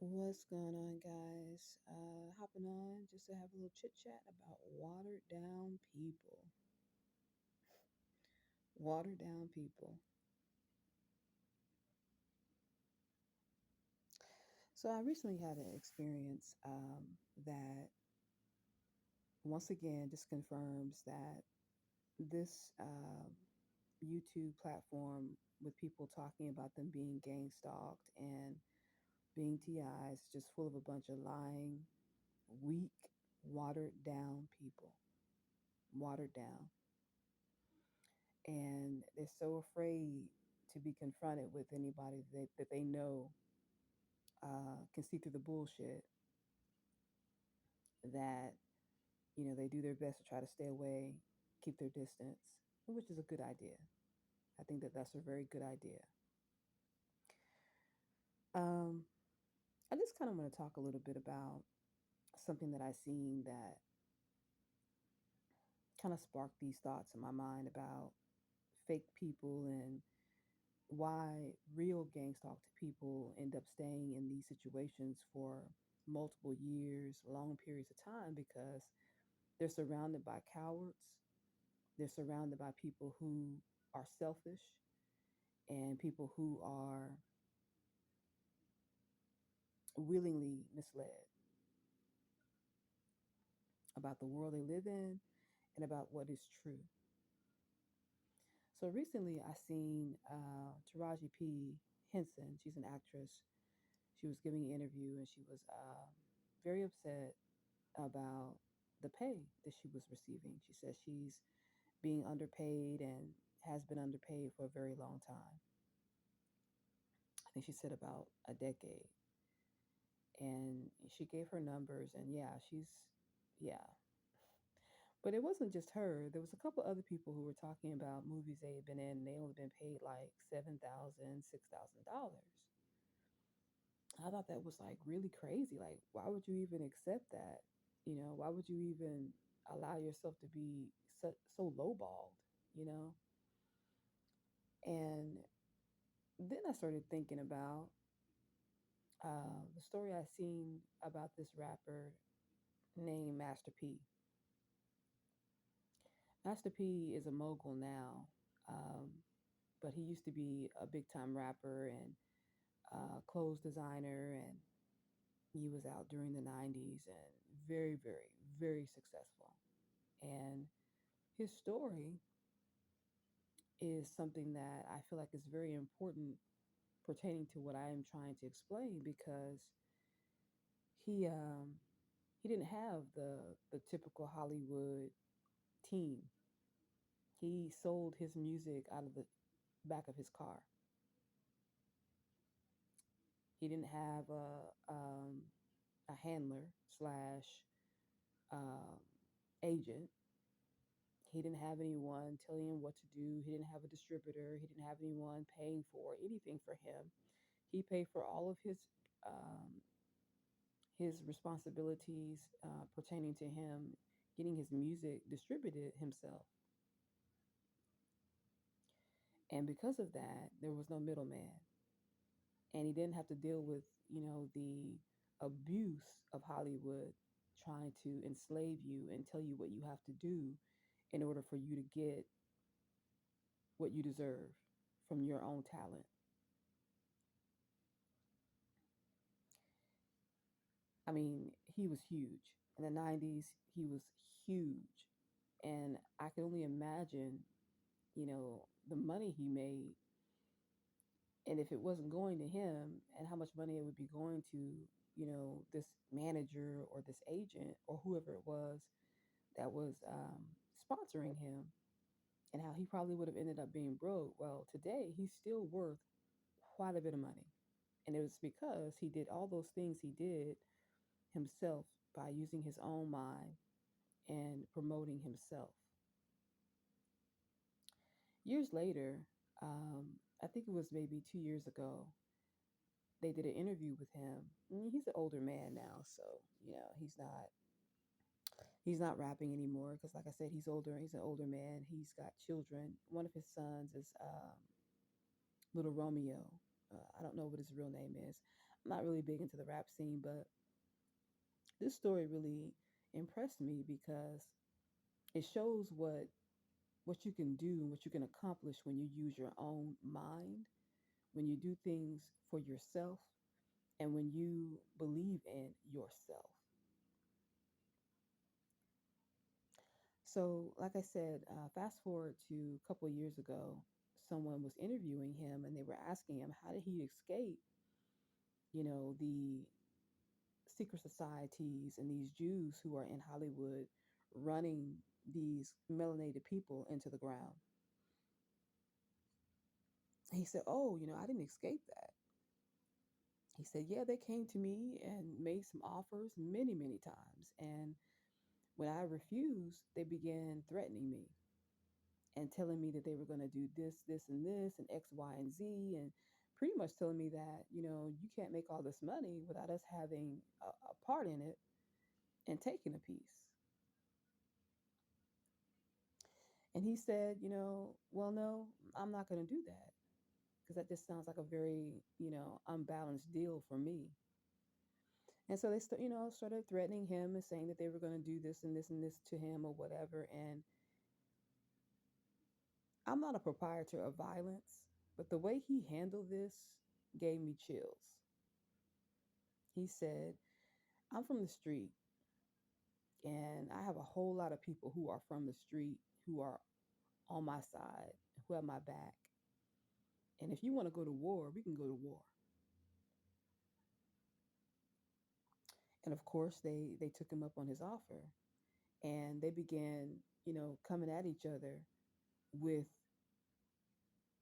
What's going on, guys? Hopping on just to have a little chit chat about watered down people. Watered down people. So, I recently had an experience that once again just confirms that this YouTube platform, with people talking about them being gang stalked and being TIs, just full of a bunch of lying, weak, watered down people. Watered down. And they're so afraid to be confronted with anybody that they know can see through the bullshit that they do their best to try to stay away, keep their distance, which is a good idea. I think that that's a very good idea. um, I just kind of want to talk a little bit about something that I seen that kind of sparked these thoughts in my mind about fake people and why real gang stalked people end up staying in these situations for multiple years, long periods of time, because they're surrounded by cowards. They're surrounded by people who are selfish and people who are willingly misled about the world they live in and about what is true. So recently I seen Taraji P. Henson. She's an actress. She was giving an interview and she was very upset about the pay that she was receiving. She says she's being underpaid and has been underpaid for a very long time. I think she said about a decade. And she gave her numbers, and yeah. But it wasn't just her. There was a couple other people who were talking about movies they had been in, and they only been paid like $7,000, $6,000. I thought that was like really crazy. Like, why would you even accept that? Why would you even allow yourself to be so lowballed? You know. And then I started thinking about the story I seen about this rapper named Master P. Master P is a mogul now, um, but he used to be a big time rapper and clothes designer, and he was out during the 90s and very, very, very successful. And his story is something that I feel like is very important pertaining to what I am trying to explain, because he um, he didn't have the typical Hollywood team. He sold his music out of the back of his car. He didn't have a handler slash um, agent. He didn't have anyone telling him what to do. He didn't have a distributor. He didn't have anyone paying for anything for him. He paid for all of his responsibilities pertaining to him getting his music distributed himself. And because of that, there was no middleman. And he didn't have to deal with, the abuse of Hollywood trying to enslave you and tell you what you have to do in order for you to get what you deserve from your own talent. I mean, he was huge. In the 90s, he was huge. And I can only imagine, the money he made, and if it wasn't going to him, and how much money it would be going to, this manager or this agent or whoever it was that was sponsoring him, and how he probably would have ended up being broke. Well, today he's still worth quite a bit of money. And it was because he did all those things he did himself by using his own mind and promoting himself. Years later, I think it was maybe 2 years ago, they did an interview with him. He's an older man now, so he's not rapping anymore because, like I said, he's older. He's an older man. He's got children. One of his sons is Little Romeo. I don't know what his real name is. I'm not really big into the rap scene, but this story really impressed me because it shows what you can do and what you can accomplish when you use your own mind, when you do things for yourself, and when you believe in yourself. So, like I said, fast forward to a couple of years ago, someone was interviewing him and they were asking him how did he escape, the secret societies and these Jews who are in Hollywood running these melanated people into the ground. He said, "Oh, I didn't escape that." He said, "Yeah, they came to me and made some offers many, many times. And when I refused, they began threatening me and telling me that they were going to do this, and this, and X, Y, and Z, and pretty much telling me that, you can't make all this money without us having a part in it and taking a piece." And he said, "Well, no, I'm not going to do that because that just sounds like a very, unbalanced deal for me." And so they, started threatening him and saying that they were going to do this and this and this to him or whatever. And I'm not a proprietor of violence, but the way he handled this gave me chills. He said, "I'm from the street, and I have a whole lot of people who are from the street who are on my side, who have my back. And if you want to go to war, we can go to war." And of course, they took him up on his offer, and they began, coming at each other with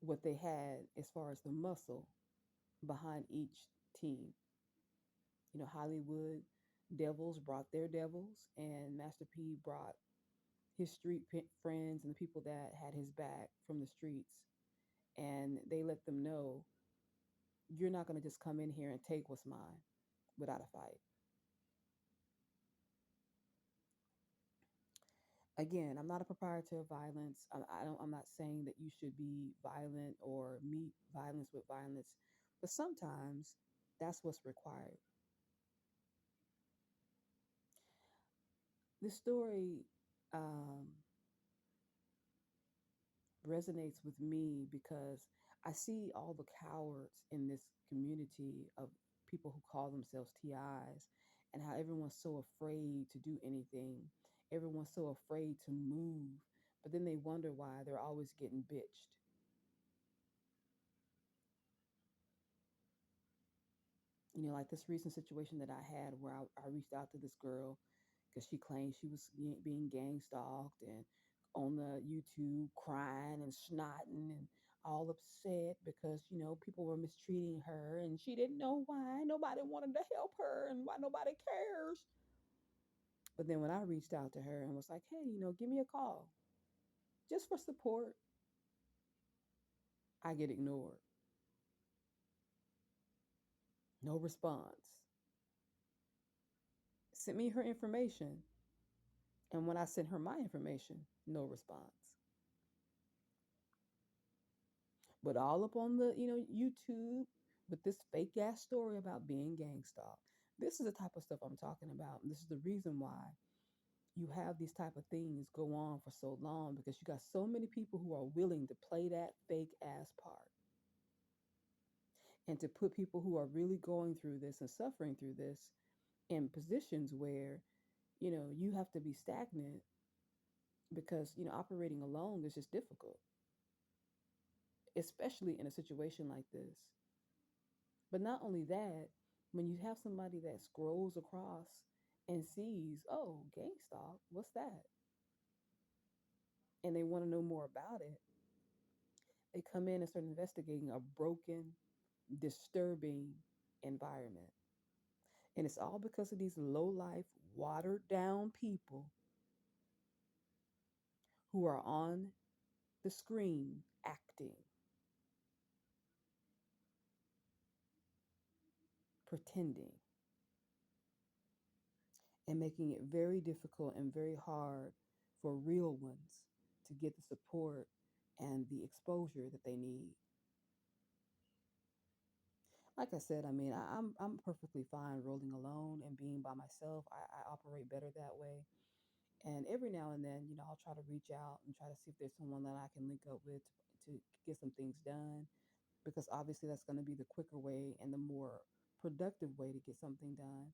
what they had as far as the muscle behind each team. Hollywood Devils brought their devils, and Master P brought his street friends and the people that had his back from the streets. And they let them know, you're not going to just come in here and take what's mine without a fight. Again, I'm not a proprietor of violence. I'm not saying that you should be violent or meet violence with violence, but sometimes that's what's required. This story um, resonates with me because I see all the cowards in this community of people who call themselves TIs, and how everyone's so afraid to do anything. Everyone's so afraid to move, but then they wonder why they're always getting bitched. Like this recent situation that I had where I reached out to this girl because she claimed she was being gang stalked and on the YouTube crying and snotting and all upset because, people were mistreating her and she didn't know why. Nobody wanted to help her and why nobody cares. But then when I reached out to her and was like, hey, give me a call just for support, I get ignored. No response. Sent me her information. And when I sent her my information, no response. But all up on the, YouTube with this fake ass story about being gang stalked. This is the type of stuff I'm talking about. And this is the reason why you have these type of things go on for so long, because you got so many people who are willing to play that fake ass part and to put people who are really going through this and suffering through this in positions where, you have to be stagnant because, operating alone is just difficult, especially in a situation like this. But not only that, when you have somebody that scrolls across and sees, oh, GameStop, what's that? And they want to know more about it, they come in and start investigating a broken, disturbing environment. And it's all because of these low life, watered down people who are on the screen acting, pretending, and making it very difficult and very hard for real ones to get the support and the exposure that they need. Like I said, I mean, I'm perfectly fine rolling alone and being by myself. I operate better that way. And every now and then, I'll try to reach out and try to see if there's someone that I can link up with to get some things done, because obviously that's going to be the quicker way and the more productive way to get something done.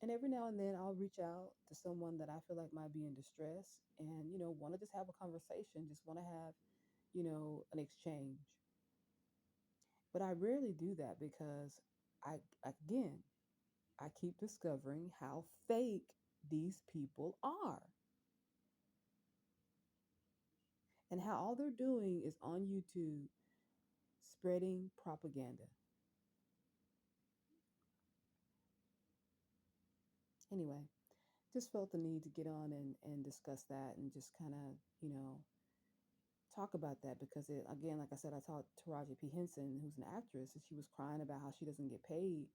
And every now and then I'll reach out to someone that I feel like might be in distress and, want to just have a conversation, just want to have, an exchange. But I rarely do that because I, again, I keep discovering how fake these people are and how all they're doing is on YouTube spreading propaganda. Anyway, just felt the need to get on and discuss that and just kind of, talk about that because it, again, like I said, I talked to Taraji P. Henson, who's an actress, and she was crying about how she doesn't get paid.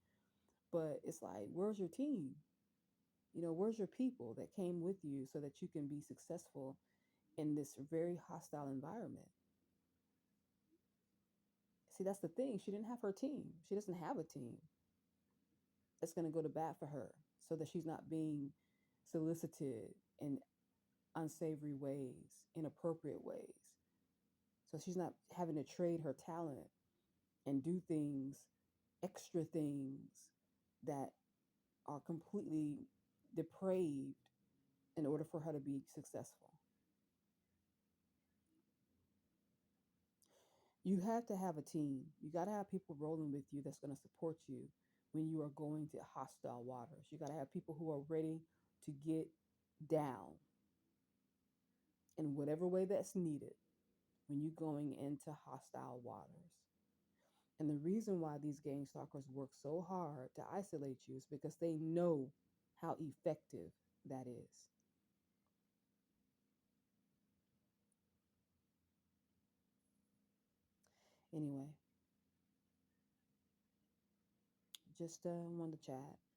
But it's like, where's your team? Where's your people that came with you so that you can be successful in this very hostile environment? See, that's the thing. She didn't have her team. She doesn't have a team that's going to go to bat for her so that she's not being solicited in unsavory ways, inappropriate ways. So she's not having to trade her talent and do things, extra things that are completely depraved in order for her to be successful. You have to have a team. You got to have people rolling with you that's going to support you when you are going to hostile waters. You got to have people who are ready to get down in whatever way that's needed when you're going into hostile waters. And the reason why these gang stalkers work so hard to isolate you is because they know how effective that is. Anyway, just wanted to chat.